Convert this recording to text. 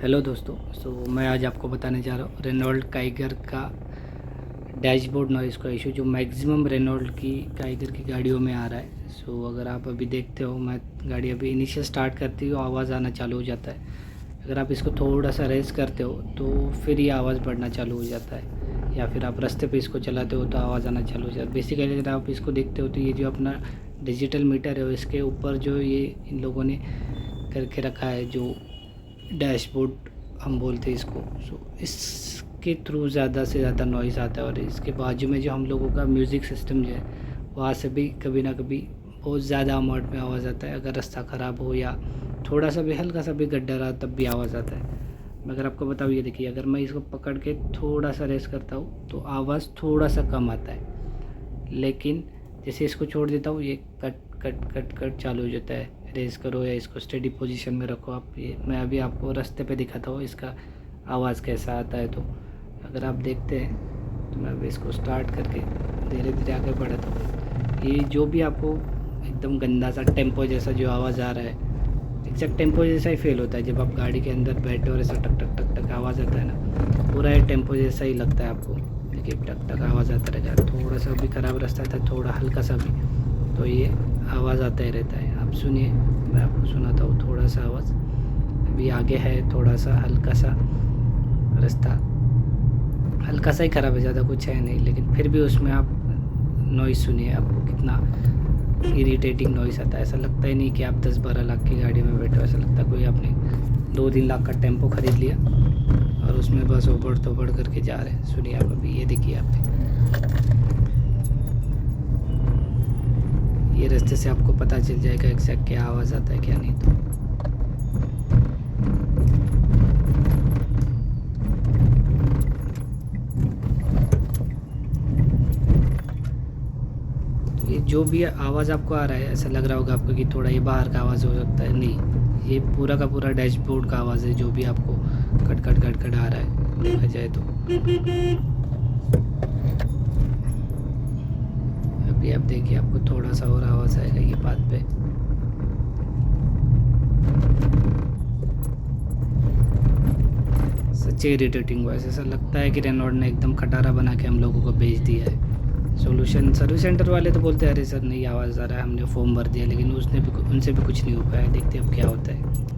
Hello दोस्तों। मैं आज आपको बताने जा रहा हूँ रेनॉल्ट काइगर का डैशबोर्ड नॉइज़ का इशू जो मैक्सिमम रेनॉल्ट की काइगर की गाड़ियों में आ रहा है। अगर आप अभी देखते हो, मैं गाड़ी अभी इनिशियल स्टार्ट करती हूँ, आवाज़ आना चालू हो जाता है। अगर आप इसको थोड़ा सा रेस करते हो तो फिर ये आवाज़ बढ़ना चालू हो जाता है, या फिर आप रास्ते पे इसको चलाते हो तो आवाज़ आना चालू हो जाता है। बेसिकली अगर आप इसको देखते हो तो ये जो अपना डिजिटल मीटर है इसके ऊपर जो ये इन लोगों ने करके रखा है, जो डैशबोर्ड हम बोलते हैं इसको। इसके थ्रू ज़्यादा से ज़्यादा नॉइज़ आता है, और इसके बाजू में जो हम लोगों का म्यूज़िक सिस्टम जो है वहाँ से भी कभी ना कभी बहुत ज़्यादा अमाउंट में आवाज़ आता है। अगर रास्ता ख़राब हो या थोड़ा सा भी हल्का सा भी गड्ढा रहा तब भी आवाज़ आता है। मैं अगर आपको बताऊँ, ये देखिए, अगर मैं इसको पकड़ के थोड़ा सा रेस करता हूँ तो आवाज़ थोड़ा सा कम आता है, लेकिन जैसे इसको छोड़ देता हूँ ये कट कट कट कट चालू हो जाता है। रेस करो या इसको स्टेडी पोजीशन में रखो आप, ये मैं अभी आपको रास्ते पे दिखाता हूँ इसका आवाज़ कैसा आता है। तो अगर आप देखते हैं तो मैं अभी इसको स्टार्ट करके धीरे धीरे आगे बढ़ाता हूँ। ये जो भी आपको एकदम गंदा सा टेम्पो जैसा जो आवाज़ आ रहा है, एग्जैक्ट टेम्पो जैसा ही फील होता है जब आप गाड़ी के अंदर बैठे और ऐसा टक टक टक टक आवाज़ आता है ना, पूरा ये टेम्पो जैसा ही लगता है आपको। देखिए टक टक आवाज़ आता रहेगा, थोड़ा सा भी ख़राब रास्ता था, थोड़ा हल्का सा भी, तो ये आवाज़ आता ही रहता है। आप सुनिए, मैं आपको सुनाता हूँ थोड़ा सा आवाज़। अभी आगे है थोड़ा सा हल्का सा रास्ता, हल्का सा ही ख़राब है, ज़्यादा कुछ है नहीं, लेकिन फिर भी उसमें आप नॉइज़ सुनिए, आपको कितना इरिटेटिंग नॉइज़ आता है। ऐसा लगता ही नहीं कि आप 10-12 लाख की गाड़ी में बैठे हो, ऐसा लगता है कोई आपने 2-3 लाख का टेम्पो ख़रीद लिया और उसमें बस ओबड़ तोबड़ करके जा रहे हैं। सुनिए आप अभी, ये देखिए आप, ये रास्ते से आपको पता चल जाएगा एग्जैक्ट क्या आवाज़ आता है क्या नहीं। तो ये जो भी आवाज़ आपको आ रहा है, ऐसा लग रहा होगा आपको कि थोड़ा ये बाहर का आवाज़ हो सकता है, नहीं, ये पूरा का पूरा डैशबोर्ड का आवाज़ है जो भी आपको कट कट कट कट आ रहा है देखा जाए तो। अभी आप देखिए, आपको थोड़ा सा और आवाज़ आएगा ये बात पे। सच्चे इरिटेटिंग वॉइस, ऐसा लगता है कि रेनॉल्ट ने एकदम खटारा बना के हम लोगों को भेज दिया है। सोल्यूशन सर्विस सेंटर वाले तो बोलते हैं अरे सर नहीं आवाज़ आ रहा है, हमने फॉर्म भर दिया, लेकिन उसने भी उनसे भी कुछ नहीं हो पाया। देखते हैं अब क्या होता है।